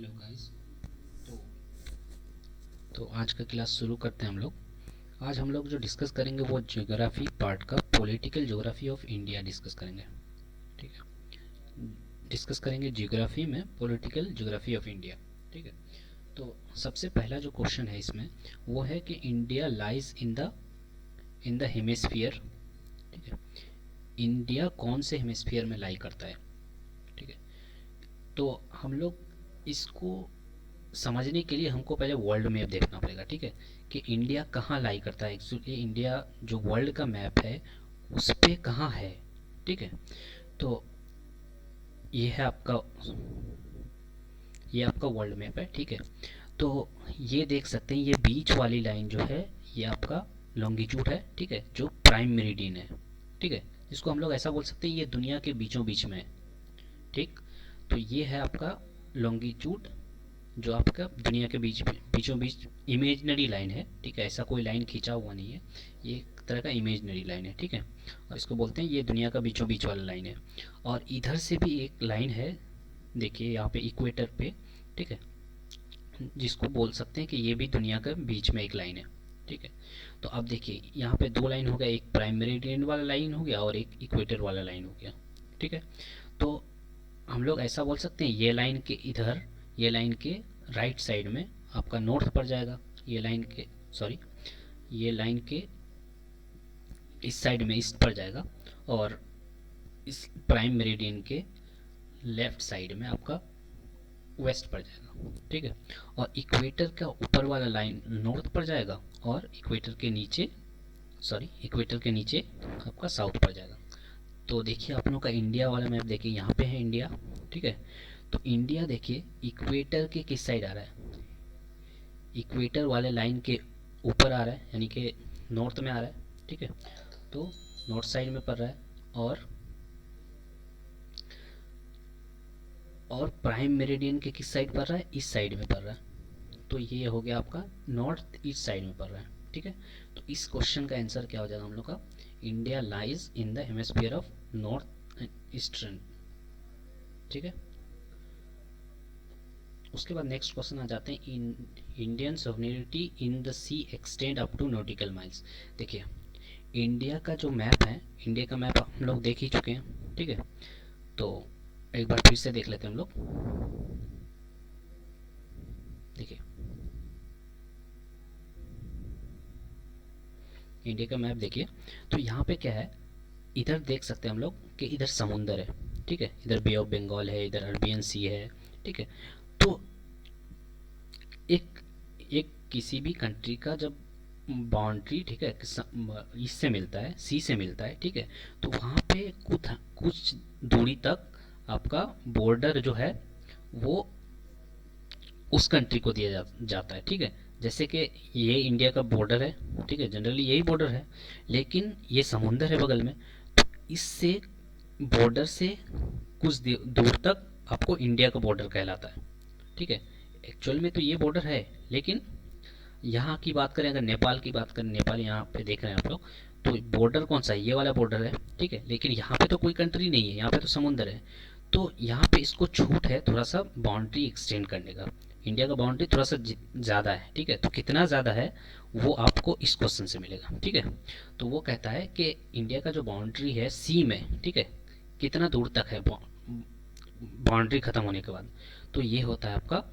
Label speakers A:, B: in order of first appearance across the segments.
A: Hello guys. तो तो आज का क्लास शुरू करते हैं हम लोग। आज हम लोग जो डिस्कस करेंगे वो ज्योग्राफी पार्ट का political geography of India discuss करेंगे। ठीक है, डिस्कस करेंगे ज्योग्राफी में पॉलिटिकल ज्योग्राफी ऑफ इंडिया। ठीक है, तो सबसे पहला जो क्वेश्चन है इसमें वो है कि India lies in the hemisphere. ठीक है, इंडिया कौन से हेमिस्फीयर में लाई करता है। ठीक है, तो हम लोग इसको समझने के लिए हमको पहले वर्ल्ड मैप देखना पड़ेगा। ठीक है, कि इंडिया कहाँ लाई करता है। एक्चुअली इंडिया जो वर्ल्ड का मैप है उस पे कहाँ है। ठीक है, तो ये है आपका ये आपका वर्ल्ड मैप है। ठीक है, तो ये देख सकते हैं, ये बीच वाली लाइन जो है ये आपका लॉन्गिट्यूड है। ठीक है, जो प्राइम मेरिडियन है। ठीक है, इसको हम लोग ऐसा बोल सकते हैं ये दुनिया के बीचों बीच में है। ठीक, तो ये है आपका लॉन्गिट्यूड जो आपका दुनिया के बीचों बीच इमेजनरी लाइन है। ठीक है, ऐसा कोई लाइन खींचा हुआ नहीं है, ये एक तरह का इमेजनरी लाइन है। ठीक है, और इसको बोलते हैं ये दुनिया का बीचों बीच वाला लाइन है। और इधर से भी एक लाइन है, देखिए यहाँ पे इक्वेटर पे। ठीक है, जिसको बोल सकते हैं कि ये भी दुनिया के बीच में एक लाइन है। ठीक है, तो अब देखिए यहाँ पे दो लाइन हो गया, एक प्राइम मेरिडियन वाला लाइन हो गया और एक इक्वेटर वाला लाइन हो गया। ठीक है, तो हम लोग ऐसा बोल सकते हैं ये लाइन के इधर, ये लाइन के राइट साइड में आपका नॉर्थ पड़ जाएगा। ये लाइन के सॉरी ये लाइन के इस साइड में ईस्ट पड़ जाएगा और इस प्राइम मेरिडियन के लेफ्ट साइड में आपका वेस्ट पड़ जाएगा। ठीक है, और इक्वेटर का ऊपर वाला लाइन नॉर्थ पड़ जाएगा और इक्वेटर के नीचे आपका साउथ पड़ जाएगा। तो देखिए आप लोग का इंडिया वाला मैप देखिए, यहाँ पे है इंडिया। ठीक है, तो इंडिया देखिए इक्वेटर के किस साइड आ रहा है, इक्वेटर वाले लाइन के ऊपर आ रहा है, यानी कि नॉर्थ में आ रहा है। ठीक है, तो नॉर्थ साइड में पड़ रहा है और प्राइम मेरिडियन के किस साइड पड़ रहा है, इस साइड में पड़ रहा है। तो ये हो गया आपका नॉर्थ ईस्ट साइड में पड़ रहा है। ठीक है, तो इस क्वेश्चन का आंसर क्या हो जाएगा हम लोग का, India lies in the hemisphere of north eastern. ठीक है, उसके बाद नेक्स्ट क्वेश्चन आ जाते हैं, Indian sovereignty in the sea extend up to nautical miles. देखिए इंडिया का जो मैप है, इंडिया का मैप हम लोग देख ही चुके हैं। ठीक है, तो एक बार फिर से देख लेते हैं हम लोग। देखिए इंडिया का मैप देखिए, तो यहाँ पे क्या है, इधर देख सकते हैं हम लोग कि इधर समुंदर है। ठीक है, इधर बे ऑफ बंगाल है, इधर अरबियन सी है। ठीक है, तो एक एक किसी भी कंट्री का जब बाउंड्री, ठीक है, इससे मिलता है, सी से मिलता है। ठीक है, तो वहाँ पे कुछ दूरी तक आपका बॉर्डर जो है वो उस कंट्री को दिया जाता है। ठीक है, जैसे कि ये इंडिया का बॉर्डर है। ठीक है, जनरली यही बॉर्डर है, लेकिन ये समुंदर है बगल में, तो इससे बॉर्डर से कुछ दूर तक आपको इंडिया का बॉर्डर कहलाता है। ठीक है, एक्चुअल में तो ये बॉर्डर है, लेकिन यहाँ की बात करें, अगर नेपाल की बात करें, नेपाल यहाँ पे देख रहे हैं आप लोग, तो बॉर्डर कौन सा है, ये वाला बॉर्डर है। ठीक है, लेकिन यहाँ पे तो कोई कंट्री नहीं है, यहाँ पे तो समुंदर है। तो यहाँ पे इसको छूट है थोड़ा सा बाउंड्री एक्सटेंड करने का। इंडिया का बाउंड्री थोड़ा सा ज़्यादा है। ठीक है, तो कितना ज़्यादा है वो आपको इस क्वेश्चन से मिलेगा। ठीक है, तो वो कहता है कि इंडिया का जो बाउंड्री है सी में, ठीक है, कितना दूर तक है बाउंड्री खत्म होने के बाद, तो ये होता है आपका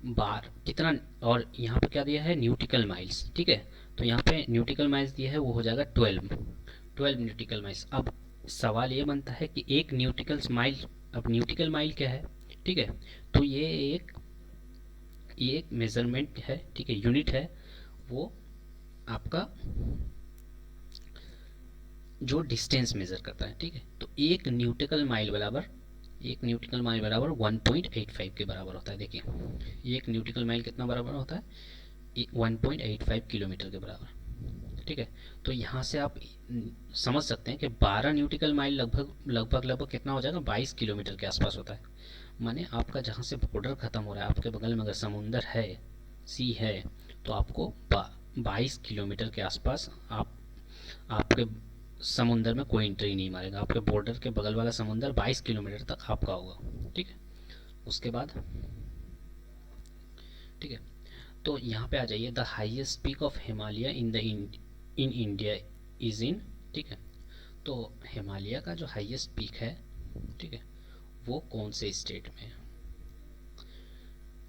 A: बार कितना। और यहाँ पे क्या दिया है, न्यूटिकल माइल्स। ठीक है, तो यहाँ पे न्यूटिकल माइल्स दिया है, वो हो जाएगा 12 न्यूटिकल माइल्स। अब सवाल ये बनता है कि एक न्यूटिकल माइल, अब न्यूटिकल माइल क्या है। ठीक है, तो ये एक मेजरमेंट है। ठीक है, यूनिट है वो आपका जो डिस्टेंस मेजर करता है। ठीक है, तो एक न्यूटिकल माइल बराबर 1.85 के बराबर होता है। देखिए एक न्यूटिकल माइल कितना बराबर होता है, 1.85 किलोमीटर के बराबर। ठीक है, तो यहाँ से आप समझ सकते हैं कि 12 न्यूटिकल माइल लगभग कितना हो जाएगा, 22 किलोमीटर के आसपास होता है। माने आपका जहाँ से बॉर्डर ख़त्म हो रहा है, आपके बगल में अगर समुंदर है, सी है, तो आपको 22 किलोमीटर के आसपास आपके समुंदर में कोई एंट्री नहीं मारेगा। आपके बॉर्डर के बगल वाला समुंदर 22 किलोमीटर तक आपका होगा। ठीक है, उसके बाद ठीक है। तो यहाँ पे आ जाइए, the highest peak of Himalaya in India is in, ठीक है। तो हिमालय का जो हाईएस्ट पीक है, ठीक है, वो कौन से स्टेट में है,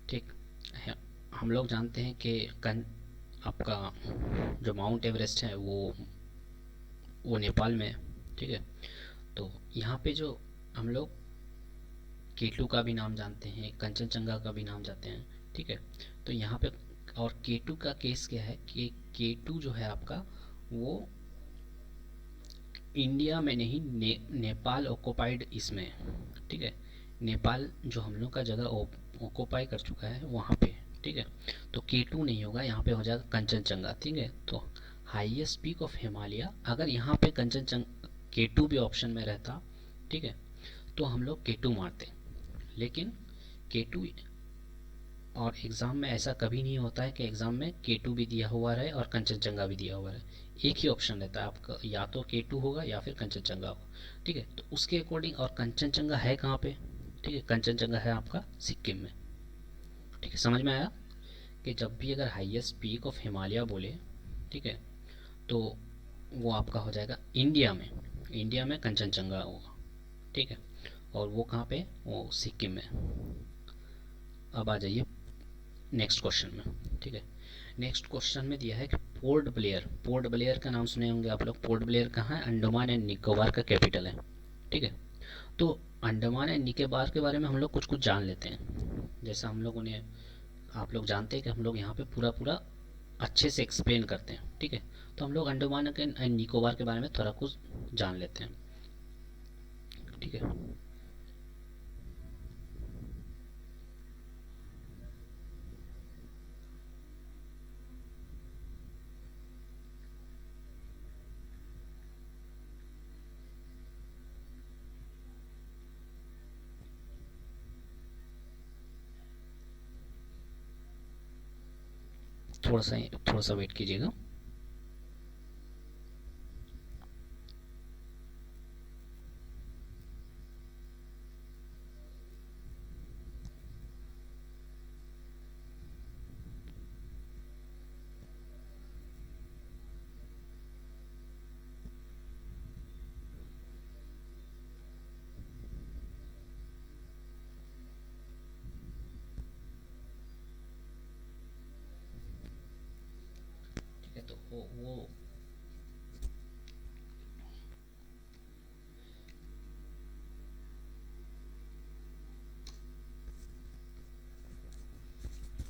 A: ठीक है। हम लोग जानते हैं कि आपका जो माउंट एवरेस्ट है वो नेपाल में है, ठीक है। तो यहाँ पे जो हम लोग केटू का भी नाम जानते हैं, कंचनजंगा का भी नाम जानते हैं, ठीक है। तो यहाँ पे और केटू का केस क्या है कि केटू जो है आपका वो इंडिया में नहीं, नेपाल ऑक्युपाइड इसमें है, ठीक है। नेपाल जो हम लोग का जगह ऑक्युपाई कर चुका है वहाँ पे, ठीक है। तो केटू नहीं होगा, यहाँ पे हो जाएगा कंचनजंगा, ठीक है। तो हाईएस्ट पीक ऑफ हिमालय, अगर यहाँ पे कंचनजंगा केटू भी ऑप्शन में रहता, ठीक है, तो हम लोग केटू मारते, लेकिन केटू, और एग्ज़ाम में ऐसा कभी नहीं होता है कि एग्ज़ाम में केटू भी दिया हुआ रहे और कंचनजंगा भी दिया हुआ रहे। एक ही ऑप्शन रहता है आपका, या तो केटू होगा या फिर कंचनजंगा होगा, ठीक है। तो उसके अकॉर्डिंग, और कंचनजंगा है कहाँ पे, ठीक है, कंचनजंगा है आपका सिक्किम में, ठीक है। समझ में आया कि जब भी अगर हाईएस्ट पीक ऑफ हिमालय बोले, ठीक है, तो वो आपका हो जाएगा इंडिया में, इंडिया में कंचनजंगा होगा, ठीक है। और वो कहाँ पे, वो सिक्किम में। अब आ जाइए नेक्स्ट क्वेश्चन में, ठीक है। नेक्स्ट क्वेश्चन में दिया है कि पोर्ट ब्लेयर, पोर्ट ब्लेयर का नाम सुने होंगे आप लोग। पोर्ट ब्लेयर कहाँ है, अंडमान एंड निकोबार का कैपिटल है, ठीक है। तो अंडमान एंड निकोबार के बारे में हम लोग कुछ कुछ जान लेते हैं। जैसा हम लोगों ने, आप लोग जानते हैं कि हम लोग यहाँ पे पूरा पूरा अच्छे से एक्सप्लेन करते हैं, ठीक है। तो हम लोग अंडमान एंड निकोबार के बारे में थोड़ा कुछ जान लेते हैं, ठीक है। थोड़ा सा वेट कीजिएगा। ठीक है, तो वो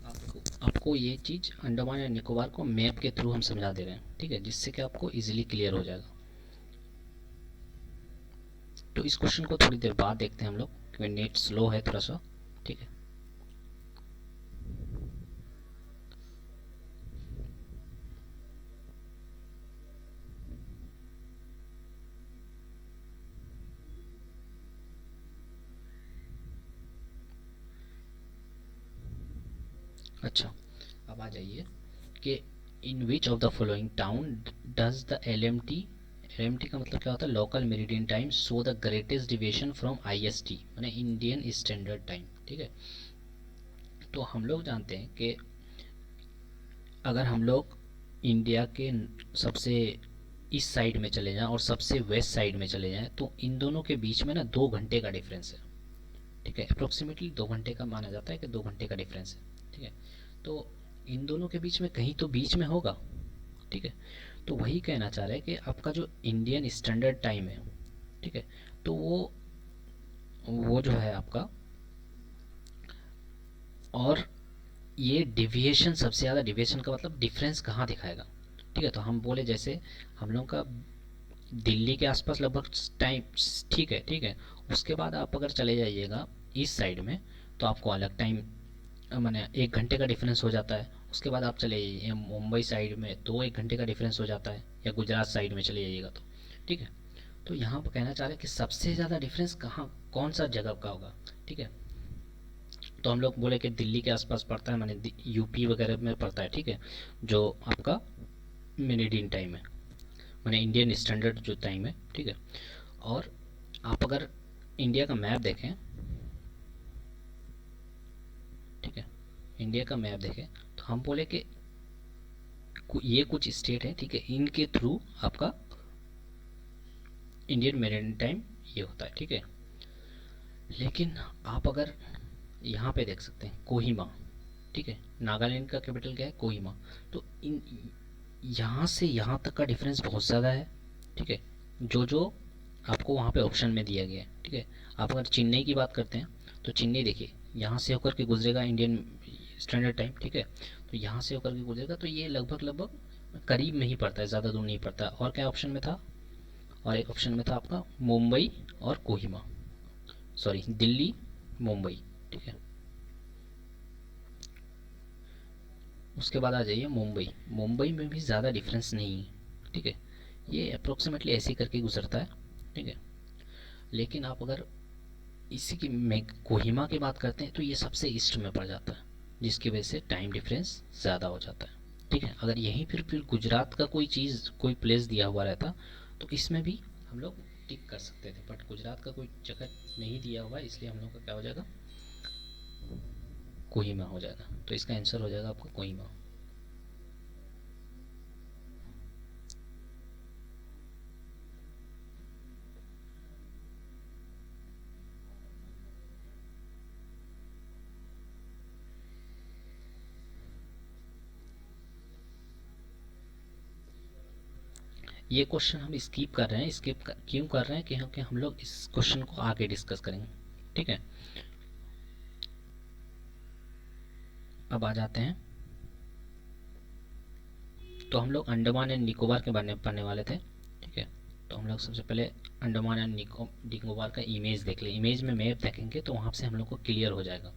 A: आपको आपको ये चीज़ अंडमान एंड निकोबार को मैप के थ्रू हम समझा दे रहे हैं, ठीक है, जिससे कि आपको इजीली क्लियर हो जाएगा। तो इस क्वेश्चन को थोड़ी देर बाद देखते हैं हम लोग, क्योंकि नेट स्लो है थोड़ा सा, ठीक है। अच्छा, अब आ जाइए कि in which of the following town does the L M T का मतलब क्या होता है, local meridian time show the greatest deviation from I S T, मैंने इंडियन स्टैंडर्ड टाइम, ठीक है। तो हम लोग जानते हैं कि अगर हम लोग इंडिया के सबसे ईस्ट साइड में चले जाएं और सबसे वेस्ट साइड में चले जाएं, तो इन दोनों के बीच में ना 2 घंटे का डिफरेंस है, ठीक है। अप्रोक्सीमेटली 2 घंटे का माना जाता है कि 2 घंटे का डिफरेंस है, ठीक है। तो इन दोनों के बीच में कहीं तो बीच में होगा, ठीक है। तो वही कहना चाह रहे हैं कि आपका जो इंडियन स्टैंडर्ड टाइम है, ठीक है, तो वो जो है आपका, और ये डिविएशन, सबसे ज़्यादा डिविएशन का मतलब डिफरेंस कहाँ दिखाएगा, ठीक है। तो हम बोले जैसे हम लोग का दिल्ली के आसपास लगभग टाइम, ठीक है, ठीक है। उसके बाद आप अगर चले जाइएगा ईस्ट साइड में, तो आपको अलग टाइम, मैंने 1 घंटे का डिफरेंस हो जाता है। उसके बाद आप चले जाइए मुंबई साइड में, तो 1 घंटे का डिफरेंस हो जाता है, या गुजरात साइड में चले जाइएगा तो, ठीक है। तो यहाँ पर कहना चाह रहे हैं कि सबसे ज़्यादा डिफरेंस कहाँ, कौन सा जगह का होगा, ठीक है। तो हम लोग बोले कि दिल्ली के आसपास पड़ता है, मैंने यूपी वगैरह में पड़ता है, ठीक है, जो आपका मेरिडियन टाइम है, मैंने इंडियन स्टैंडर्ड जो टाइम है, ठीक है। और आप अगर इंडिया का मैप देखें, ठीक है, इंडिया का मैप देखें तो हम बोले कि ये कुछ स्टेट है, ठीक है, इनके थ्रू आपका इंडियन मेरीटाइम ये होता है, ठीक है। लेकिन आप अगर यहाँ पे देख सकते हैं कोहिमा, ठीक है, नागालैंड का कैपिटल क्या है, कोहिमा। तो इन यहाँ से यहाँ तक का डिफरेंस बहुत ज़्यादा है, ठीक है, जो जो आपको वहाँ पे ऑप्शन में दिया गया है, ठीक है। आप अगर चेन्नई की बात करते हैं तो चेन्नई देखिए यहाँ से होकर के गुजरेगा इंडियन स्टैंडर्ड टाइम, ठीक है, तो यहाँ से होकर के गुजरेगा, तो ये लगभग लगभग करीब में ही पड़ता है, ज़्यादा दूर नहीं पड़ता। और क्या ऑप्शन में था, और एक ऑप्शन में था आपका मुंबई और कोहिमा, सॉरी दिल्ली मुंबई, ठीक है। उसके बाद आ जाइए मुंबई, मुंबई में भी ज़्यादा डिफरेंस नहीं है, ठीक है, ये अप्रोक्सीमेटली ऐसे ही करके गुजरता है, ठीक है। लेकिन आप अगर इसी की मैं कोहिमा की बात करते हैं तो ये सबसे ईस्ट में पड़ जाता है, जिसकी वजह से टाइम डिफरेंस ज़्यादा हो जाता है, ठीक है। अगर यहीं फिर गुजरात का कोई चीज़ कोई प्लेस दिया हुआ रहता तो इसमें भी हम लोग टिक कर सकते थे, बट गुजरात का कोई जगह नहीं दिया हुआ है, इसलिए हम लोग का क्या हो जाएगा, कोहिमा हो जाएगा। तो इसका आंसर हो जाएगा आपका कोहिमा। ये क्वेश्चन हम स्किप कर रहे हैं, क्यों कर रहे हैं, क्योंकि हम लोग इस क्वेश्चन को आगे डिस्कस करेंगे, ठीक है। अब आ जाते हैं, तो हम लोग अंडमान एंड निकोबार के बारे में पढ़ने वाले थे, ठीक है। तो हम लोग सबसे पहले अंडमान एंड निकोबार का इमेज देख लें, इमेज में मैप देखेंगे तो वहाँ से हम लोग को क्लियर हो जाएगा।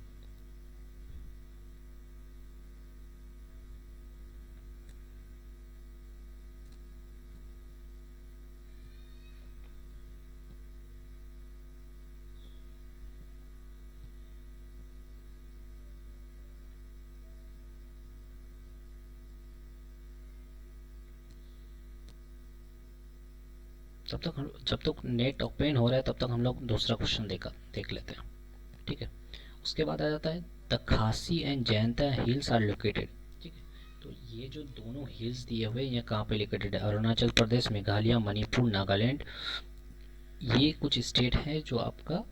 A: जब तक नेट ओपन हो रहा है तब तक हम लोग दूसरा क्वेश्चन देख लेते हैं, ठीक है। उसके बाद आ जाता है the Khasi and Jaintia hills are located, ठीक है। तो ये जो दोनों हिल्स दिए हुए ये कहाँ पे लोकेटेड है, अरुणाचल प्रदेश, मेघालय, मणिपुर, नागालैंड, ये कुछ स्टेट है जो आपका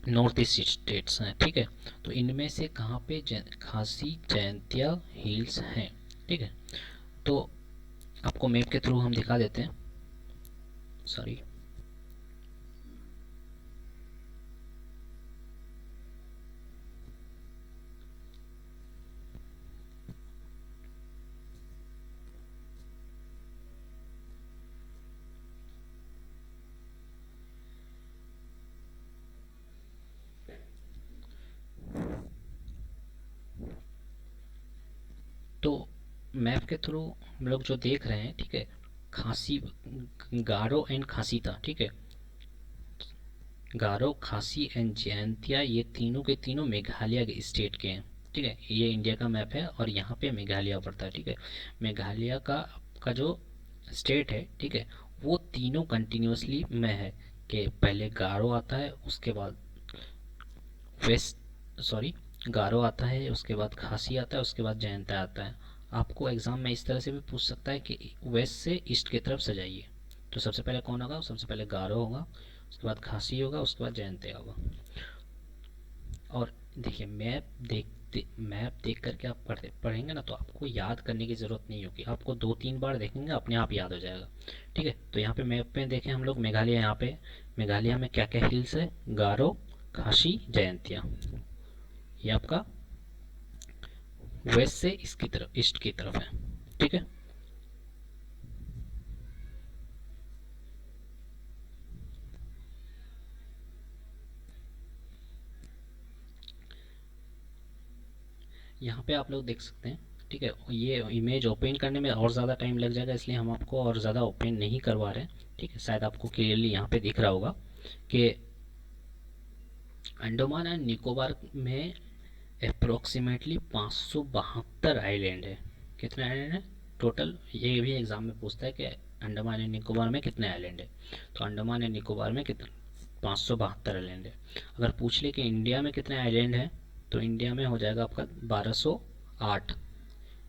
A: नॉर्थ ईस्ट स्टेट्स हैं, ठीक है। तो इनमें से कहाँ पे खासी जयंतिया हिल्स हैं, ठीक है। तो आपको मैप के थ्रू हम दिखा देते हैं, सॉरी। तो मैप के थ्रू हम लोग जो देख रहे हैं, ठीक है, खासी, गारो एंड खासी था, ठीक है। गारो, खासी एंड जयंतिया ये तीनों के तीनों मेघालय के स्टेट के हैं, ठीक है। ये इंडिया का मैप है और यहाँ पे मेघालय पड़ता है, ठीक है। मेघालय का जो स्टेट है, ठीक है, वो तीनों कंटिन्यूसली में है, कि पहले गारो आता है, उसके बाद वेस्ट, सॉरी, गारो आता है, उसके बाद खासी आता है, उसके बाद जयंता आता है। आपको एग्जाम में इस तरह से भी पूछ सकता है कि वेस्ट से ईस्ट की तरफ सजाइए, तो सबसे पहले कौन होगा, सबसे पहले गारो होगा, उसके बाद खासी होगा, उसके बाद जयंतिया होगा। और देखिए मैप देख करके आप पढ़ेंगे ना तो आपको याद करने की ज़रूरत नहीं होगी, आपको 2-3 बार देखेंगे अपने आप याद हो जाएगा, ठीक है। तो यहाँ पे मैप में देखें हम लोग मेघालय, यहाँ पे मेघालय में क्या क्या हिल्स है, गारो, खासी, जयंतिया, ये आपका वेस्ट से इसकी तरफ, ईस्ट की तरफ है, ठीक है। यहाँ पे आप लोग देख सकते हैं, ठीक है। ये इमेज ओपन करने में और ज़्यादा टाइम लग जाएगा, इसलिए हम आपको और ज़्यादा ओपन नहीं करवा रहे हैं, ठीक है। शायद आपको क्लियरली यहाँ पे दिख रहा होगा कि अंडमान एंड निकोबार में अप्रोक्सीमेटली 572 आइलैंड है। कितने आइलैंड है टोटल, ये भी एग्जाम में पूछता है कि अंडमान एंड निकोबार में कितने आइलैंड है। तो अंडमान एंड निकोबार में कितने, 572 आइलैंड है। अगर पूछ ले कि इंडिया में कितने आइलैंड है तो इंडिया में हो जाएगा आपका 1208।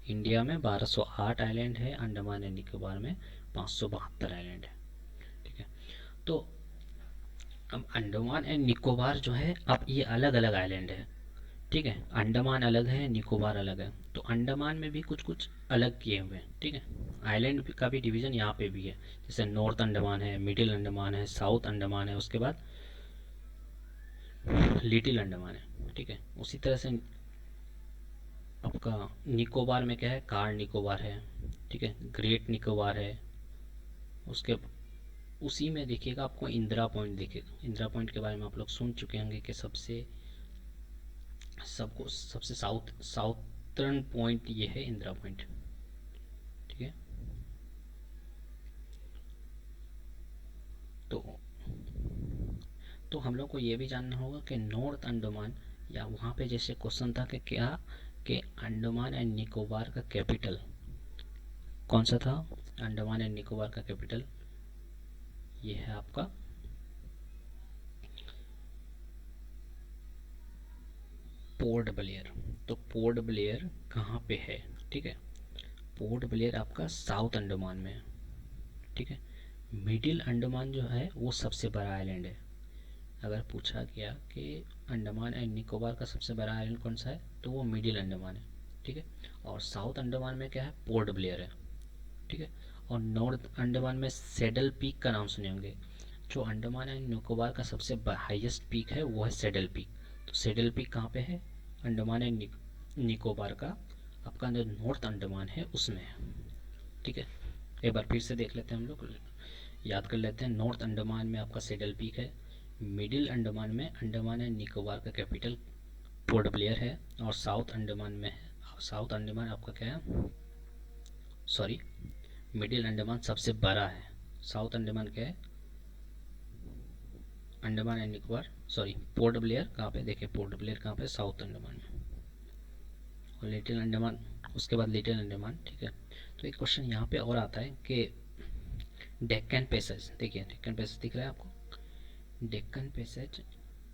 A: इंडिया में 1208 आइलैंड है, अंडमान एंड निकोबार में 572 आइलैंड है। ठीक है, तो अब अंडमान एंड निकोबार जो है, अब ये अलग अलग आइलैंड है। ठीक है, अंडमान अलग है, निकोबार अलग है। तो अंडमान में भी कुछ कुछ अलग किए हुए हैं। ठीक है, आइलैंड का भी डिवीज़न यहाँ पे भी है, जैसे नॉर्थ अंडमान है, मिडिल अंडमान है, साउथ अंडमान है, उसके बाद लिटिल अंडमान है। ठीक है, उसी तरह से आपका निकोबार में क्या है, कार निकोबार है। ठीक है, ग्रेट निकोबार है। उसके उसी में देखिएगा आपको इंदिरा पॉइंट दिखेगा। इंदिरा पॉइंट के बारे में आप लोग सुन चुके होंगे कि सबको सबसे साउथर्न पॉइंट ये है इंदिरा पॉइंट। ठीक है, तो हम लोग को ये भी जानना होगा कि नॉर्थ अंडमान, या वहाँ पे जैसे क्वेश्चन था कि क्या, कि अंडमान एंड निकोबार का कैपिटल कौन सा था। अंडमान एंड निकोबार का कैपिटल ये है आपका पोर्ट ब्लेयर। तो पोर्ट ब्लेयर कहाँ पे है। ठीक है, पोर्ट ब्लेयर आपका साउथ अंडमान में है। ठीक है, मिडिल अंडमान जो है वो सबसे बड़ा आइलैंड है। अगर पूछा गया कि अंडमान एंड निकोबार का सबसे बड़ा आइलैंड कौन सा है, तो वो मिडिल अंडमान है। ठीक है, और साउथ अंडमान में क्या है, पोर्ट ब्लेयर है। ठीक है, और नॉर्थ अंडमान में सैडल पीक का नाम सुने होंगे। जो अंडमान एंड निकोबार का सबसे हाईएस्ट पीक है वो है सैडल पीक। तो सैडल पीक कहाँ पे है, अंडमान एंड निकोबार का आपका जो नॉर्थ अंडमान है उसमें है। ठीक है, एक बार फिर से देख लेते हैं हम लोग, याद कर लेते हैं। नॉर्थ अंडमान में आपका सैडल पीक है, मिडिल अंडमान में अंडमान एंड निकोबार का कैपिटल पोर्ट ब्लेयर है, और साउथ अंडमान में है, साउथ अंडमान आपका क्या है, सॉरी, मिडिल अंडमान सबसे बड़ा है। साउथ अंडमान क्या है, Andaman and Nicobar, sorry, port Blair कहाँ पे, देखिए पोर्ट ब्लेयर कहाँ पे, साउथ अंडमान में, और लिटिल अंडमान उसके बाद लिटिल अंडमान। ठीक है, तो एक क्वेश्चन यहाँ पे और आता है कि डेक्कन पैसेज, देखिए डेक्कन पैसेज दिख रहा है आपको। डेक्कन पैसेज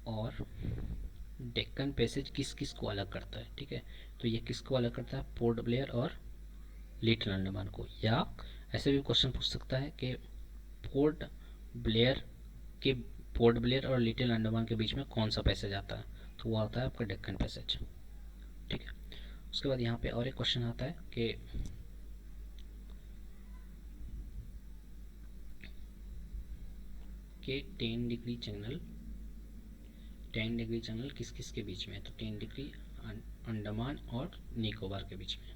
A: और डेक्कन पैसेज किस किस को अलग करता है। ठीक है, तो ये किसको अलग करता है, पोर्ट ब्लेयर और लिटिल अंडमान को। या ऐसे भी क्वेश्चन पूछ सकता है कि पोर्ट ब्लेयर के पोर्ट ब्लेयर और लिटिल अंडमान के बीच में कौन सा पैसेज आता है, तो वो आता है आपका डेक्कन पैसेज। ठीक है, उसके बाद यहाँ पे और एक क्वेश्चन आता है कि 10 डिग्री चैनल किस किस के बीच में है, तो 10 डिग्री अंडमान और निकोबार के बीच में।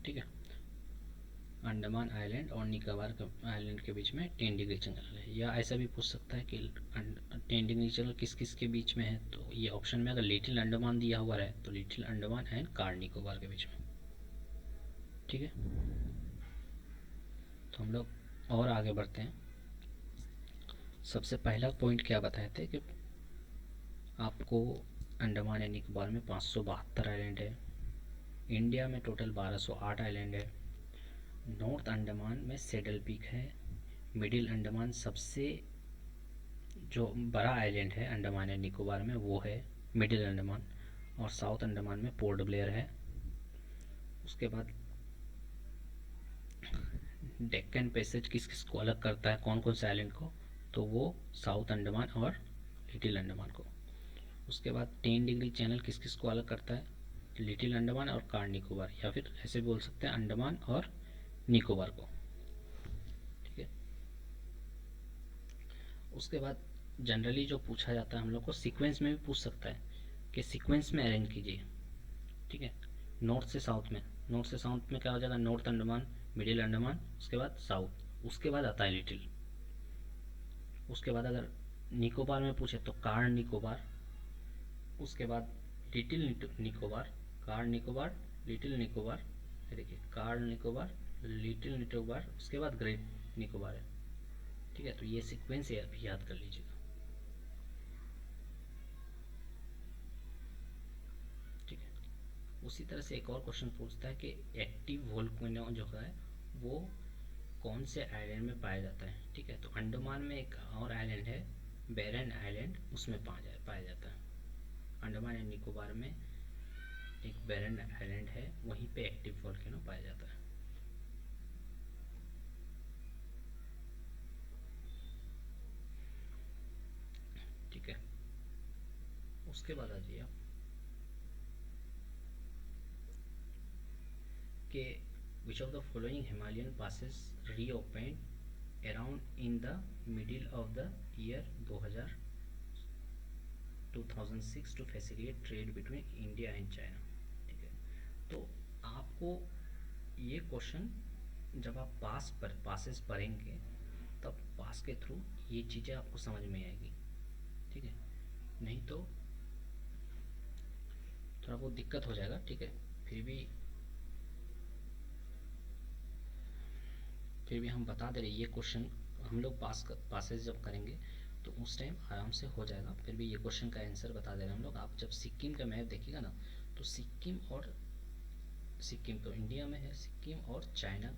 A: ठीक है, अंडमान आइलैंड और निकोबार आइलैंड के बीच में 10 डिग्री चैनल है। या ऐसा भी पूछ सकता है कि 10 डिग्री चैनल किस किस के बीच में है, तो ये ऑप्शन में अगर लिटिल अंडमान दिया हुआ है तो little Andaman and car Nicobar के बीच में। ठीक है, तो हम लोग और आगे बढ़ते हैं। सबसे पहला पॉइंट क्या बताए थे कि आपको अंडमान एंड निकोबार में 572 आइलैंड है, इंडिया में टोटल 1208 आइलैंड है, नॉर्थ अंडमान में सैडल पीक है, मिडिल अंडमान सबसे जो बड़ा आइलैंड है अंडमान एंड निकोबार में वो है मिडिल अंडमान, और साउथ अंडमान में पोर्ट ब्लेयर है। उसके बाद डेक्कन पैसेज किस किस को अलग करता है, कौन कौन से आइलैंड को, तो वो साउथ अंडमान और लिटिल अंडमान को। उसके बाद 10 डिग्री चैनल किस किस को अलग करता है, लिटिल अंडमान और कार निकोबार, या फिर ऐसे बोल सकते हैं अंडमान और निकोबार को। ठीक है, उसके बाद जनरली जो पूछा जाता है हम लोग को सीक्वेंस में भी पूछ सकता है कि सीक्वेंस में अरेंज कीजिए। ठीक है, नॉर्थ से साउथ में, नॉर्थ से साउथ में क्या हो जाएगा, नॉर्थ अंडमान, मिडिल अंडमान, उसके बाद साउथ, उसके बाद आता है लिटिल। उसके बाद अगर निकोबार में पूछे तो कार निकोबार, उसके बाद little Nicobar, car Nicobar, little Nicobar, देखिए कार निकोबार, लिटिल निकोबार, उसके बाद ग्रेट निकोबार है। ठीक है, तो ये सीक्वेंस याद कर लीजिएगा। ठीक है, उसी तरह से एक और क्वेश्चन पूछता है कि एक्टिव वोल्केनो जो है वो कौन से आइलैंड में पाया जाता है। ठीक है, तो अंडमान में एक और आइलैंड है, बैरन आइलैंड, उसमें पाया जाता है। अंडमान एंड निकोबार में एक बैरन आइलैंड है, वहीं पे एक्टिव वोल्केनो पाया जाता है। ठीक है, उसके बाद आ जाइए आप कि which of the following Himalayan passes reopen around in the middle of the year 2006 to facilitate trade between India and China. ठीक है, तो आपको ये क्वेश्चन जब आप पासेस पढ़ेंगे तब पास के थ्रू ये चीज़ें आपको समझ में आएगी। ठीक है, नहीं तो थोड़ा बहुत दिक्कत हो जाएगा। ठीक है, फिर भी हम बता दे रहे ये क्वेश्चन हम लोग पासेस जब करेंगे तो उस टाइम आराम से हो जाएगा। फिर भी ये क्वेश्चन का आंसर बता दे रहे हैं हम लोग। आप जब सिक्किम का मैप देखिएगा ना, तो सिक्किम तो इंडिया में है, सिक्किम और चाइना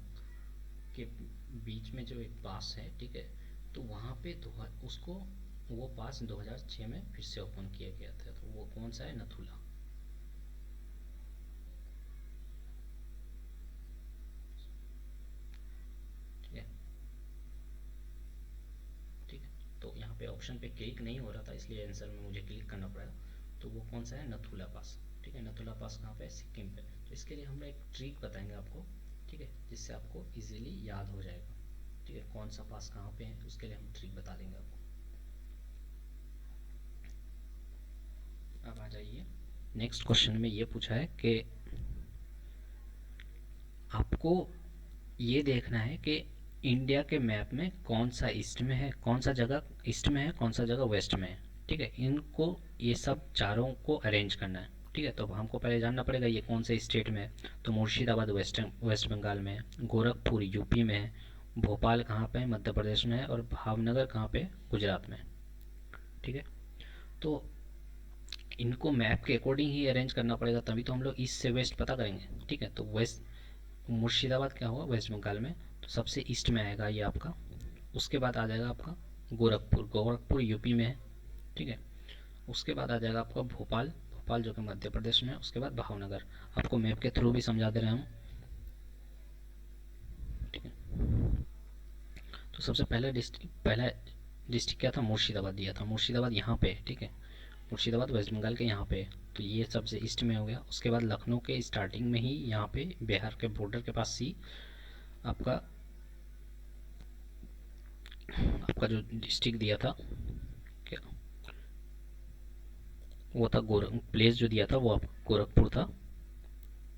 A: के बीच में जो एक पास है, ठीक है, तो वहाँ पे उसको वो पास 2006 में फिर से ओपन किया गया था। तो वो कौन सा है? नथुला। ठीक है, ठीक है, तो यहाँ पे ऑप्शन पे क्लिक नहीं हो रहा था, इसलिए आंसर में मुझे क्लिक करना पड़ा। तो वो कौन सा है? नथुला पास। ठीक है, नथुला पास कहाँ पे है? सिक्किम पे। तो इसके लिए हम एक ट्रिक बताएंगे आपको, ठीक है, जिससे आपको इजीली याद हो जाएगा। ठीक है, कौन सा पास कहाँ पे है उसके लिए हम ट्रिक बता देंगे आपको। अब आ जाइए, नेक्स्ट क्वेश्चन में ये पूछा है कि आपको ये देखना है कि इंडिया के मैप में कौन सा ईस्ट में है, कौन सा जगह ईस्ट में है, कौन सा जगह वेस्ट में है। ठीक है, इनको ये सब चारों को अरेंज करना है। ठीक है, तो हमको पहले जानना पड़ेगा ये कौन से स्टेट में है। तो मुर्शिदाबाद वेस्ट बंगाल में है, गोरखपुर यूपी में है, भोपाल कहाँ पे है? मध्य प्रदेश में है, और भावनगर कहाँ पे? गुजरात में। ठीक है, तो इनको मैप के अकॉर्डिंग ही अरेंज करना पड़ेगा, तभी तो हम लोग ईस्ट से वेस्ट पता करेंगे। ठीक है, तो वेस्ट मुर्शिदाबाद क्या होगा? वेस्ट बंगाल में, तो सबसे ईस्ट में आएगा ये आपका। उसके बाद आ जाएगा आपका गोरखपुर यूपी में है। ठीक है, उसके बाद आ जाएगा आपका भोपाल जो कि मध्य प्रदेश में है। उसके बाद भावनगर, आपको मैप के थ्रू भी समझा दे रहे हैं हम। ठीक है, तो सबसे पहला डिस्ट्रिक्ट क्या था? मुर्शिदाबाद दिया था। मुर्शिदाबाद यहाँ पे है। ठीक है, मुर्शिदाबाद वेस्ट बंगाल के यहाँ पे है, तो ये सबसे ईस्ट में हो गया। उसके बाद लखनऊ के स्टार्टिंग में ही यहाँ पे बिहार के बॉर्डर के पास ही आपका आपका जो डिस्ट्रिक्ट दिया था, क्या वो था? प्लेस जो दिया था वो गोरखपुर था।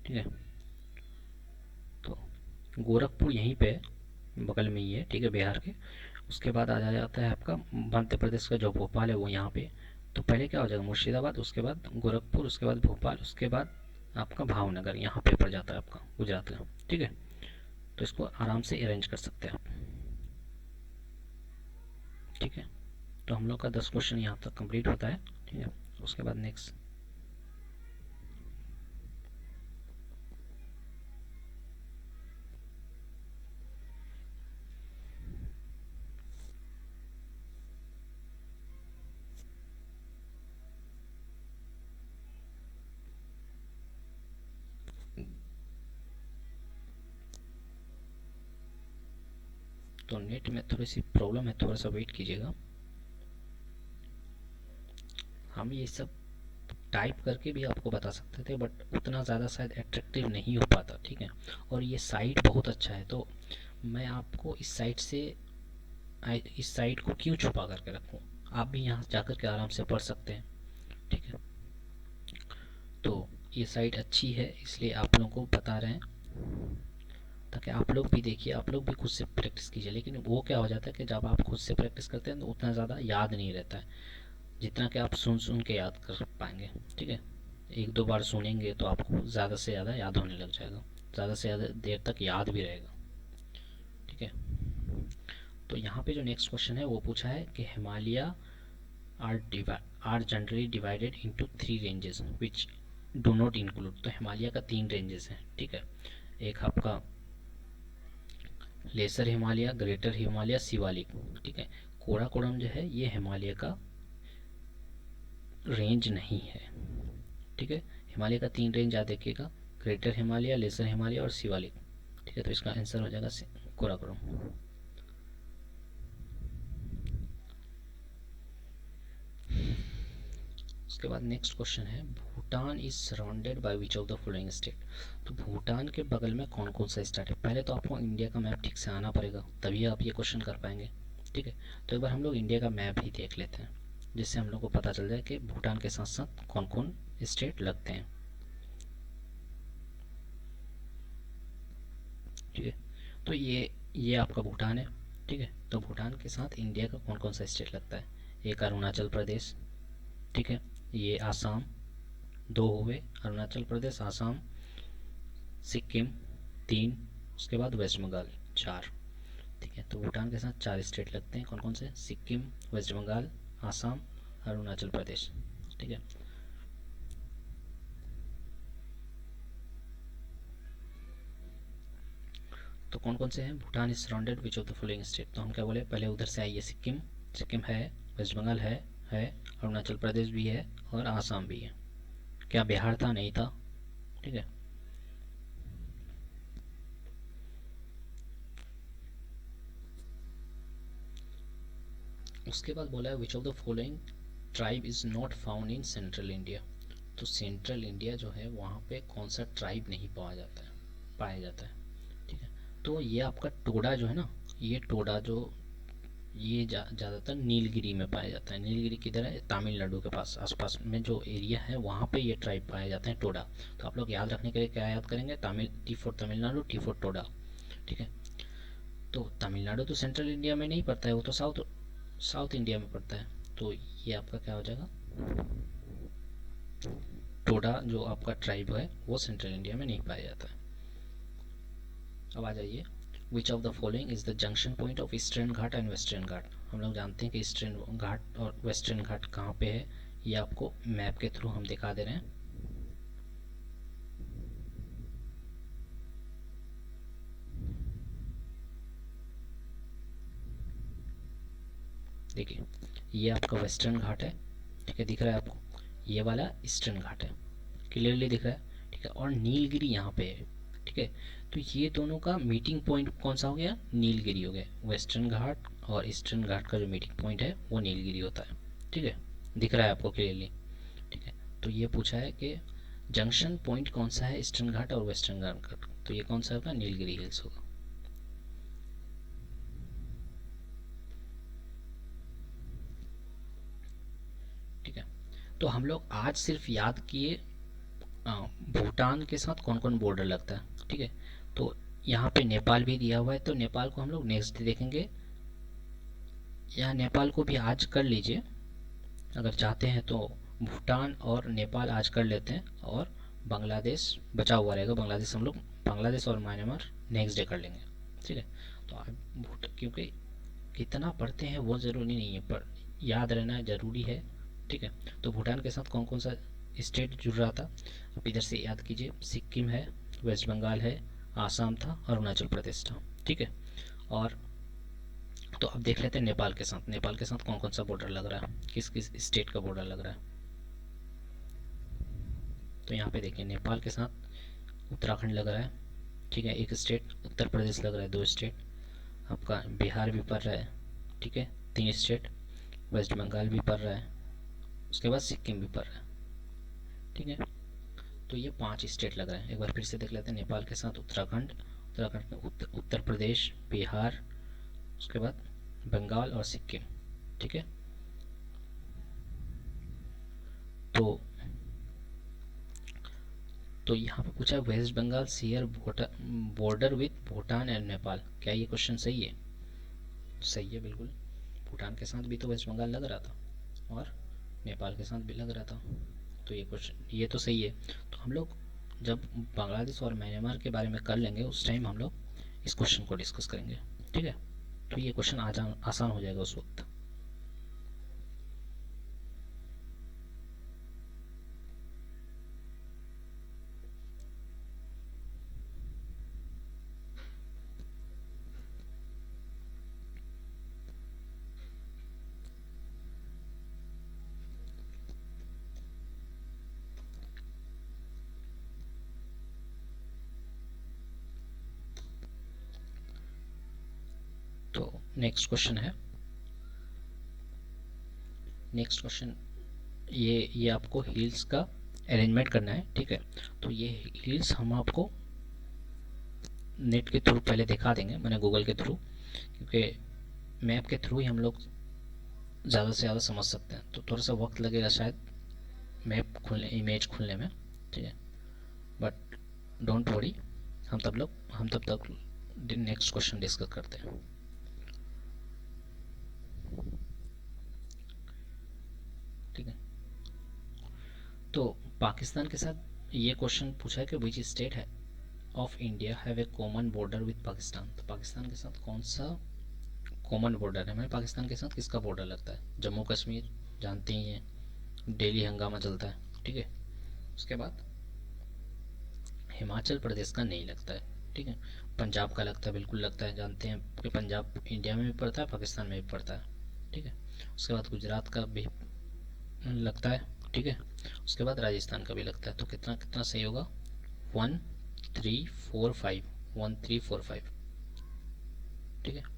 A: ठीक है, तो गोरखपुर यहीं पे है, बगल में ही है। ठीक है, बिहार के। उसके बाद आ जाता है आपका मध्य प्रदेश का जो भोपाल है वो यहाँ पे। तो पहले क्या हो जाएगा? मुर्शिदाबाद, उसके बाद गोरखपुर, उसके बाद भोपाल, उसके बाद आपका भावनगर यहाँ पे पड़ जाता है आपका गुजरात का। ठीक है, तो इसको आराम से अरेंज कर सकते हैं आप। ठीक है, तो हम लोग का 10 क्वेश्चन यहाँ तक कंप्लीट होता है। ठीक है, उसके बाद नेक्स्ट। तो नेट में थोड़ी सी प्रॉब्लम है, थोड़ा सा वेट कीजिएगा। हम ये सब टाइप करके भी आपको बता सकते थे, बट उतना ज़्यादा शायद एट्रैक्टिव नहीं हो पाता। ठीक है, और ये साइट बहुत अच्छा है, तो मैं आपको इस साइट को क्यों छुपा करके रखूँ? आप भी यहाँ जाकर के आराम से पढ़ सकते हैं। ठीक है, तो ये साइट अच्छी है, इसलिए आप लोगों को बता रहे हैं, ताकि आप लोग भी देखिए, आप लोग भी खुद से प्रैक्टिस कीजिए। लेकिन वो क्या हो जाता है कि जब आप खुद से प्रैक्टिस करते हैं तो उतना ज़्यादा याद नहीं रहता है जितना कि आप सुन सुन के याद कर पाएंगे। ठीक है, एक दो बार सुनेंगे तो आपको ज़्यादा से ज़्यादा याद होने लग जाएगा, ज़्यादा से ज़्यादा देर तक याद भी रहेगा। ठीक है, तो यहाँ पे जो नेक्स्ट क्वेश्चन है वो पूछा है कि Himalaya are generally divided into 3 ranges which do not include. तो हिमालय का 3 रेंजेस हैं। ठीक है, एक आपका लेसर हिमालय, ग्रेटर हिमालय, शिवालिक। ठीक है, कोराकोरम जो है ये हिमालय का रेंज नहीं है। ठीक है। हिमालय का 3 रेंज याद रखिएगा, ग्रेटर हिमालय, लेसर हिमालय और शिवालिक। ठीक है, तो इसका आंसर हो जाएगा काराकोरम। उसके बाद नेक्स्ट क्वेश्चन है, Bhutan is surrounded by which of the following state. तो भूटान के बगल में कौन कौन सा स्टेट है। पहले तो आपको इंडिया का मैप ठीक से आना पड़ेगा, तभी आप ये क्वेश्चन कर पाएंगे। ठीक है, तो एक बार हम लोग इंडिया का मैप ही देख लेते हैं, जिससे हम लोग को पता चल जाए कि भूटान के साथ साथ कौन कौन स्टेट लगते हैं। ठीक है, तो ये आपका भूटान है। ठीक है, तो भूटान के साथ इंडिया का कौन कौन सा स्टेट लगता है। एक अरुणाचल प्रदेश, ठीक है, ये आसाम, दो हुए, अरुणाचल प्रदेश, आसाम, सिक्किम, तीन, उसके बाद वेस्ट बंगाल, चार। ठीक है, तो भूटान के साथ 4 स्टेट लगते हैं। कौन कौन से, सिक्किम, वेस्ट बंगाल, आसाम, अरुणाचल प्रदेश। ठीक है, तो कौन कौन से हैं, Bhutan is surrounded which of the following state. तो हम क्या बोले, पहले उधर से आइए, सिक्किम, सिक्किम है, वेस्ट बंगाल है, अरुणाचल प्रदेश भी है और आसाम भी है। क्या बिहार था, नहीं था। ठीक है, उसके बाद बोला है विच of the following tribe is not found in central India. तो सेंट्रल इंडिया जो है वहाँ पे कौन सा ट्राइब नहीं पाया जाता है। ठीक है, तो ये आपका टोडा जो है ना, ये टोडा जो ये ज़्यादातर नीलगिरी में पाया जाता है। नीलगिरी किधर है, तमिलनाडु के पास, आसपास में जो एरिया है वहाँ पे ये ट्राइब पाए जाते हैं, टोडा। तो आप लोग याद रखने के लिए क्या याद करेंगे, Tamil, T for Tamil Nadu, T for Toda. ठीक है, तो तमिलनाडु तो सेंट्रल इंडिया में नहीं पड़ता है, वो तो साउथ साउथ इंडिया में पड़ता है। तो ये आपका क्या हो जाएगा, टोडा जो आपका ट्राइब है वो सेंट्रल इंडिया में नहीं पाया जाता है। अब आ जाइए, which of the following is the junction point of Eastern Ghat and Western Ghat. हम लोग जानते हैं कि ईस्टर्न घाट और वेस्टर्न घाट कहाँ पे है, ये आपको मैप के थ्रू हम दिखा दे रहे हैं। देखिए, ये आपका वेस्टर्न घाट है। ठीक है, दिख रहा है आपको, ये वाला ईस्टर्न घाट है, क्लियरली दिख रहा है। ठीक है, और नीलगिरी यहाँ पे है। ठीक है, तो ये दोनों का मीटिंग पॉइंट कौन सा हो गया, नीलगिरी हो गया। वेस्टर्न घाट और ईस्टर्न घाट का जो मीटिंग पॉइंट है वो नीलगिरी होता है। ठीक है, दिख रहा है आपको क्लियरली। ठीक है, तो ये पूछा है कि जंक्शन पॉइंट कौन सा है ईस्टर्न घाट और वेस्टर्न घाट का, तो ये कौन सा होगा, नीलगिरी हिल्स होगा। ठीक है, तो हम लोग आज सिर्फ याद किए भूटान के साथ कौन कौन बॉर्डर लगता है। ठीक है, तो यहाँ पे नेपाल भी दिया हुआ है, तो नेपाल को हम लोग नेक्स्ट डे देखेंगे। यहाँ नेपाल को भी आज कर लीजिए अगर चाहते हैं तो। भूटान और नेपाल आज कर लेते हैं, और बांग्लादेश बचा हुआ रहेगा। बांग्लादेश हम लोग, बांग्लादेश और म्यांमार नेक्स्ट डे कर लेंगे। ठीक है, तो आप क्योंकि कितना पढ़ते हैं वो ज़रूरी नहीं है, पर याद रहना ज़रूरी है। ठीक है, तो भूटान के साथ कौन कौन सा स्टेट जुड़ रहा था, आप इधर से याद कीजिए, सिक्किम है, वेस्ट बंगाल है, आसाम था, अरुणाचल प्रदेश था। ठीक है, और तो अब देख लेते हैं नेपाल के साथ, नेपाल के साथ कौन कौन सा बॉर्डर लग रहा है, किस किस स्टेट का बॉर्डर लग रहा है। तो यहाँ पे देखिए, नेपाल के साथ उत्तराखंड लग रहा है। ठीक है, एक स्टेट, उत्तर प्रदेश लग रहा है, दो स्टेट, आपका बिहार भी पड़ रहा है। ठीक है, तीन स्टेट, वेस्ट बंगाल भी पड़ रहा है, उसके बाद सिक्किम भी पड़ रहा है। ठीक है, तो ये 5 स्टेट लग रहा है। एक बार फिर से देख लेते हैं, नेपाल के साथ उत्तराखंड, उत्तराखंड में उत्तर प्रदेश, बिहार, उसके बाद बंगाल और सिक्किम। ठीक है, तो यहाँ पे पूछा है West Bengal share border with Bhutan and Nepal. क्या ये क्वेश्चन सही है, सही है बिल्कुल। भूटान के साथ भी तो वेस्ट बंगाल लग रहा था और नेपाल के साथ भी लग रहा था, तो ये क्वेश्चन ये तो सही है। तो हम लोग जब बांग्लादेश और म्यांमार के बारे में कर लेंगे उस टाइम हम लोग इस क्वेश्चन को डिस्कस करेंगे। ठीक है, तो ये क्वेश्चन आसान हो जाएगा उस वक्त। नेक्स्ट क्वेश्चन है, नेक्स्ट क्वेश्चन ये आपको हिल्स का अरेंजमेंट करना है, ठीक है। तो ये हिल्स हम आपको नेट के थ्रू पहले दिखा देंगे, मैंने गूगल के थ्रू, क्योंकि मैप के थ्रू ही हम लोग ज़्यादा से ज़्यादा समझ सकते हैं, तो थोड़ा सा वक्त लगेगा शायद मैप खुलने, इमेज खुलने में, ठीक है। बट डोंट वरी, हम तब तक नेक्स्ट क्वेश्चन डिस्कस करते हैं, ठीक है। तो पाकिस्तान के साथ ये क्वेश्चन पूछा है कि विच स्टेट है of India have a common border with Pakistan. तो पाकिस्तान के साथ कौन सा कॉमन बॉर्डर है, हमारे पाकिस्तान के साथ किसका बॉर्डर लगता है? जम्मू कश्मीर, जानते ही हैं, डेली हंगामा चलता है, ठीक है। उसके बाद हिमाचल प्रदेश का नहीं लगता है, ठीक है। पंजाब का लगता है, बिल्कुल लगता है, जानते हैं कि पंजाब इंडिया में भी पड़ता है, पाकिस्तान में भी पड़ता है, ठीक है। उसके बाद गुजरात का भी लगता है, ठीक है। उसके बाद राजस्थान का भी लगता है। तो कितना कितना सही होगा? 1345, 1345, ठीक है।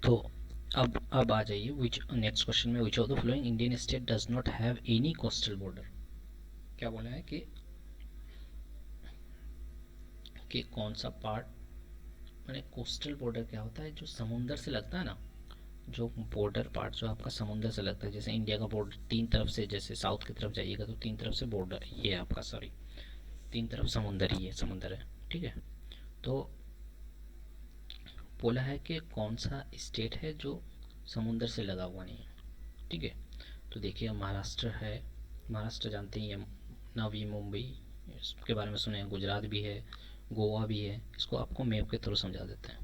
A: तो अब आ जाइए विच नेक्स्ट क्वेश्चन में, विच of the following Indian state does not have any coastal border. क्या बोला है कि कौन सा पार्ट, मैंने कोस्टल बॉर्डर क्या होता है? जो समुंदर से लगता है ना, जो बॉर्डर पार्ट जो आपका समुंदर से लगता है, जैसे इंडिया का बॉर्डर तीन तरफ से, जैसे साउथ की तरफ जाइएगा तो तीन तरफ से बॉर्डर, ये आपका सॉरी, तीन तरफ समुंदर ही है, समुंदर है, ठीक है। तो बोला है कि कौन सा स्टेट है जो समुंदर से लगा हुआ नहीं है, ठीक है। तो देखिए महाराष्ट्र है, महाराष्ट्र जानते ही हैं, नवी मुंबई, इसके बारे में सुने हैं, गुजरात भी है, गोवा भी है। इसको आपको मैप के थ्रू समझा देते हैं,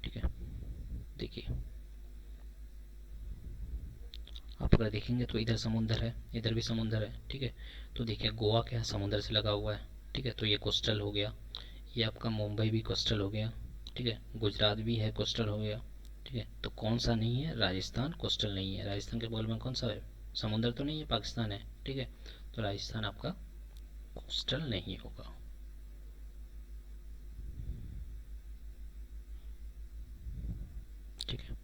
A: ठीक है। देखिए आप अगर देखेंगे तो इधर समुंदर है, इधर भी समुंदर है, ठीक है। तो देखिए गोवा क्या है, समुंदर से लगा हुआ है, ठीक है, तो ये कोस्टल हो गया। ये आपका मुंबई भी कोस्टल हो गया, ठीक है। गुजरात भी है, कोस्टल हो गया, ठीक है। तो कौन सा नहीं है? राजस्थान कोस्टल नहीं है। राजस्थान के बगल में कौन सा है? समुंदर तो नहीं है, पाकिस्तान है, ठीक है। तो राजस्थान आपका कोस्टल नहीं होगा, ठीक है।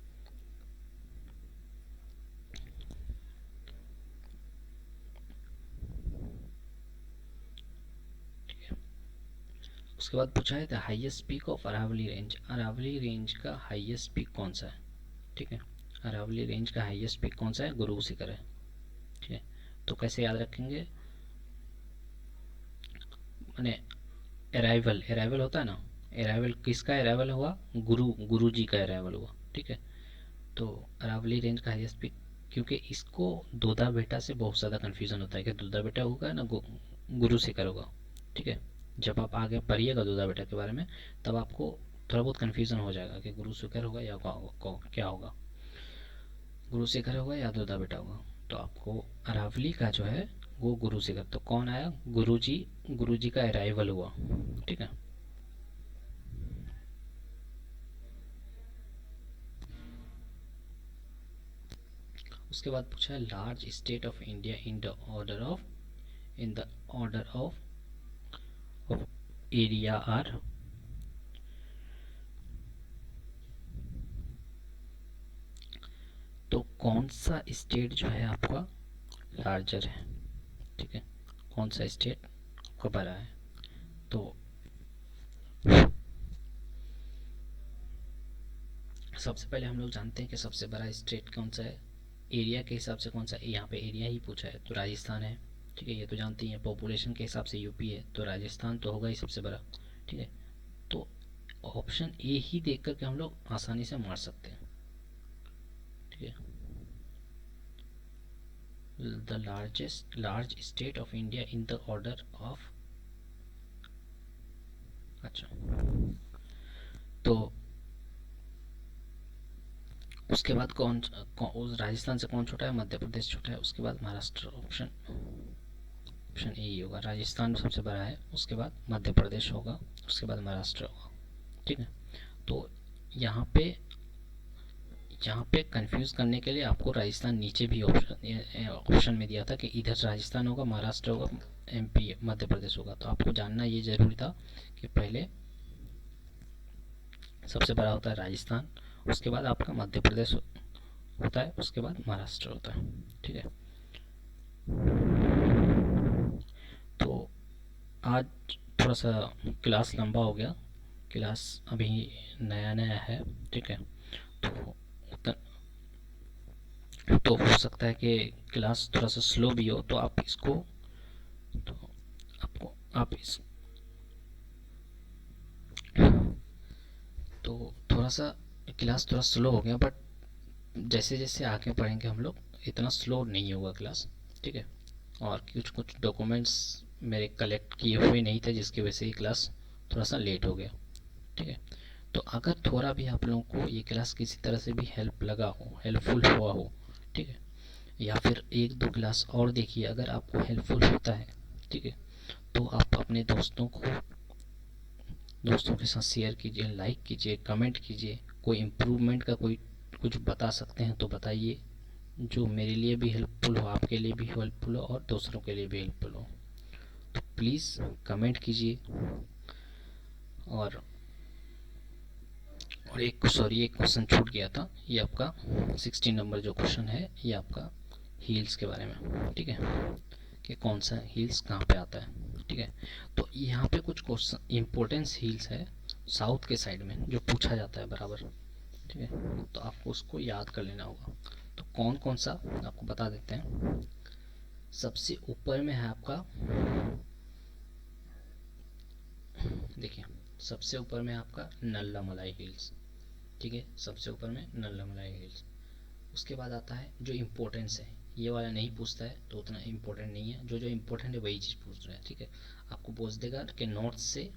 A: उसके बाद पूछा है the highest peak of Aravalli range. Aravalli range का हाईएस्ट पीक कौन सा है, ठीक है। अरावली रेंज का हाईएस्ट पीक कौन सा है? गुरु शिखर है, ठीक है। तो कैसे याद रखेंगे? मैंने अराइवल, अराइवल होता है ना, अराइवल किसका अराइवल हुआ? गुरु जी का अराइवल हुआ, ठीक है। तो अरावली रेंज का हाईएस्ट पीक, क्योंकि इसको दूधा बेटा से बहुत ज़्यादा कन्फ्यूज़न होता है कि दूधा बेटा होगा ना गुरु शिखर होगा, ठीक है। जब आप आगे पढ़िएगा दूधा बेटा के बारे में, तब आपको थोड़ा बहुत कन्फ्यूज़न हो जाएगा कि गुरु शिखर होगा या क्या होगा, गुरु शिखर होगा या दूधा बेटा होगा। तो आपको अरावली का जो है वो गुरु शिखर, तो कौन आया? गुरु जी का अराइवल हुआ, ठीक है। उसके बाद पूछा है large state of India in the order of area are. तो कौन सा स्टेट जो है आपका लार्जर है, ठीक है। कौन सा स्टेट आपका बड़ा है? तो सबसे पहले हम लोग जानते हैं कि सबसे बड़ा स्टेट कौन सा है, एरिया के हिसाब से कौन सा है। यहाँ पे एरिया ही पूछा है तो राजस्थान है, ठीक है, ये तो जानते ही हैं। पॉपुलेशन के हिसाब से यूपी है, तो राजस्थान तो होगा ही सबसे बड़ा, ठीक है। तो ऑप्शन ए ही देख करके हम लोग आसानी से मार सकते हैं, ठीक है। The large state of India in the order of, अच्छा, तो उसके बाद उस राजस्थान से कौन छोटा है, मध्य प्रदेश छोटा है, उसके बाद महाराष्ट्र। ऑप्शन ऑप्शन ए ही होगा, राजस्थान सबसे बड़ा है, उसके बाद मध्य प्रदेश होगा, उसके बाद महाराष्ट्र होगा। ठीक है, तो यहाँ पे कंफ्यूज करने के लिए आपको राजस्थान नीचे भी ऑप्शन में दिया था कि इधर राजस्थान होगा, महाराष्ट्र होगा, एमपी मध्य प्रदेश होगा। तो आपको जानना ये जरूरी था कि पहले सबसे बड़ा होता है राजस्थान, उसके बाद आपका मध्य प्रदेश होता है, उसके बाद महाराष्ट्र होता है। ठीक है, तो आज थोड़ा सा क्लास लंबा हो गया, क्लास अभी नया नया है। ठीक है, तो तो हो सकता है कि क्लास थोड़ा सा स्लो भी हो, तो आप इसको तो आपको आप इस तो थोड़ा सा क्लास थोड़ा स्लो हो गया, बट जैसे जैसे आगे पढ़ेंगे हम लोग इतना स्लो नहीं होगा क्लास। ठीक है, और कुछ कुछ डॉक्यूमेंट्स मेरे कलेक्ट किए हुए नहीं थे, जिसकी वजह से ये क्लास थोड़ा सा लेट हो गया। ठीक है, तो अगर थोड़ा भी आप लोगों को ये क्लास किसी तरह से भी हेल्पफुल हुआ हो, ठीक है, या फिर एक दो क्लास और देखिए, अगर आपको हेल्पफुल होता है, ठीक है, तो आप अपने दोस्तों के साथ शेयर कीजिए, लाइक कीजिए, कमेंट कीजिए। कोई इम्प्रूवमेंट का कोई कुछ बता सकते हैं तो बताइए, जो मेरे लिए भी हेल्पफुल हो, आपके लिए भी हेल्पफुल हो और दूसरों के लिए भी हेल्पफुल हो। तो प्लीज़ कमेंट कीजिए। और एक क्वेश्चन छूट गया था, ये आपका 16 नंबर जो क्वेश्चन है, ये आपका हील्स के बारे में। ठीक है, कि कौन सा हील्स कहाँ पे आता है। ठीक है, तो यहाँ पे कुछ क्वेश्चन इम्पोर्टेंस हील्स है साउथ के साइड में जो पूछा जाता है बराबर। ठीक है, तो आपको उसको याद कर लेना होगा। तो कौन कौन सा आपको बता देते हैं। सबसे ऊपर में है आपका, देखिए सबसे ऊपर में आपका नल्लामलाई हिल्स। ठीक है, सबसे ऊपर में नल्लामलाई हिल्स। उसके बाद आता है जो इम्पोर्टेंस है, ये वाला नहीं पूछता है तो उतना इम्पोर्टेंट नहीं है, जो जो इम्पोर्टेंट है वही चीज़ पूछ रहा है। ठीक है, आपको पूछ देगा कि नॉर्थ से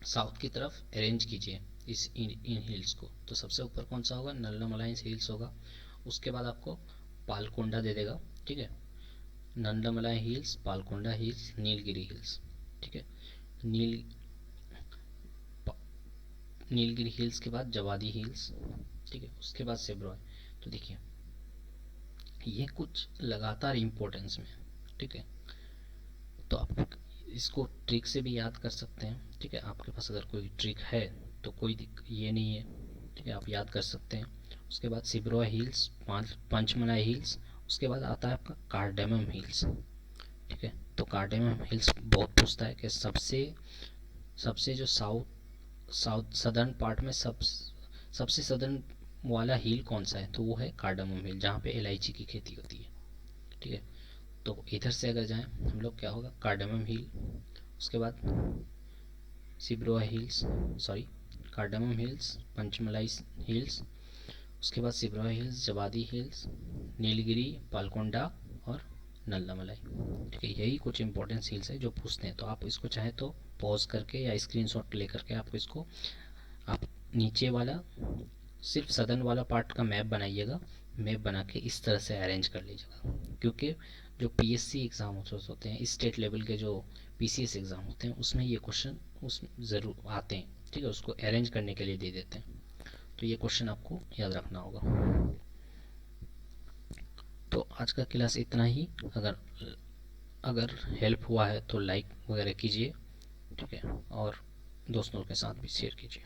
A: साउथ की तरफ अरेंज कीजिए इन हिल्स को। तो सबसे ऊपर कौन सा होगा, नल्लामलाई हिल्स होगा। उसके बाद आपको पालकोंडा दे देगा। ठीक है, Nandamalai Hills, Palkonda Hills, Nilgiri Hills. ठीक है, नील नीलगिरी हिल्स के बाद जवादी हिल्स। ठीक है, उसके बाद सेब्रॉय। तो देखिए ये कुछ लगातार इम्पोर्टेंस में। ठीक है, तो आप इसको ट्रिक से भी याद कर सकते हैं। ठीक है, आपके पास अगर कोई ट्रिक है तो कोई ये नहीं है। ठीक है, आप याद कर सकते हैं। उसके बाद सिब्रॉय हिल्स, पंचमलाई हिल्स। उसके बाद आता है आपका कार्डेमम हिल्स। ठीक है, तो कार्डेमम हिल्स बहुत पूछता है कि सबसे जो साउथ सदर्न पार्ट में सबसे सदर्न वाला हिल कौन सा है, तो वो है कार्डेमम हिल, जहाँ पे इलायची की खेती होती है। ठीक है, तो इधर से अगर जाएं हम लोग, क्या होगा, कार्डेमम हिल, उसके बाद Shevaroy Hills, sorry Cardamom Hills, Panchamalai Hills, उसके बाद सिब्रोआ हिल्स, जवादी हिल्स, नीलगिरी, पालकोंडा और नल्लामलाई। ठीक है, यही कुछ इंपॉर्टेंट हिल्स है जो पूछते हैं। तो आप इसको चाहे तो पॉज करके या स्क्रीनशॉट लेकर के आपको इसको आप नीचे वाला सिर्फ सदर्न वाला पार्ट का मैप बनाइएगा। मैप बना के इस तरह से अरेंज कर लीजिएगा, क्योंकि जो पीएससी एग्ज़ाम होते हैं, स्टेट लेवल के जो पीसीएस एग्ज़ाम होते हैं, उसमें ये क्वेश्चन उसमें ज़रूर आते हैं। ठीक है, उसको अरेंज करने के लिए दे देते हैं। तो ये क्वेश्चन आपको याद रखना होगा। तो आज का क्लास इतना ही। अगर हेल्प हुआ है तो लाइक वगैरह कीजिए। ठीक है, और दोस्तों के साथ भी शेयर कीजिए।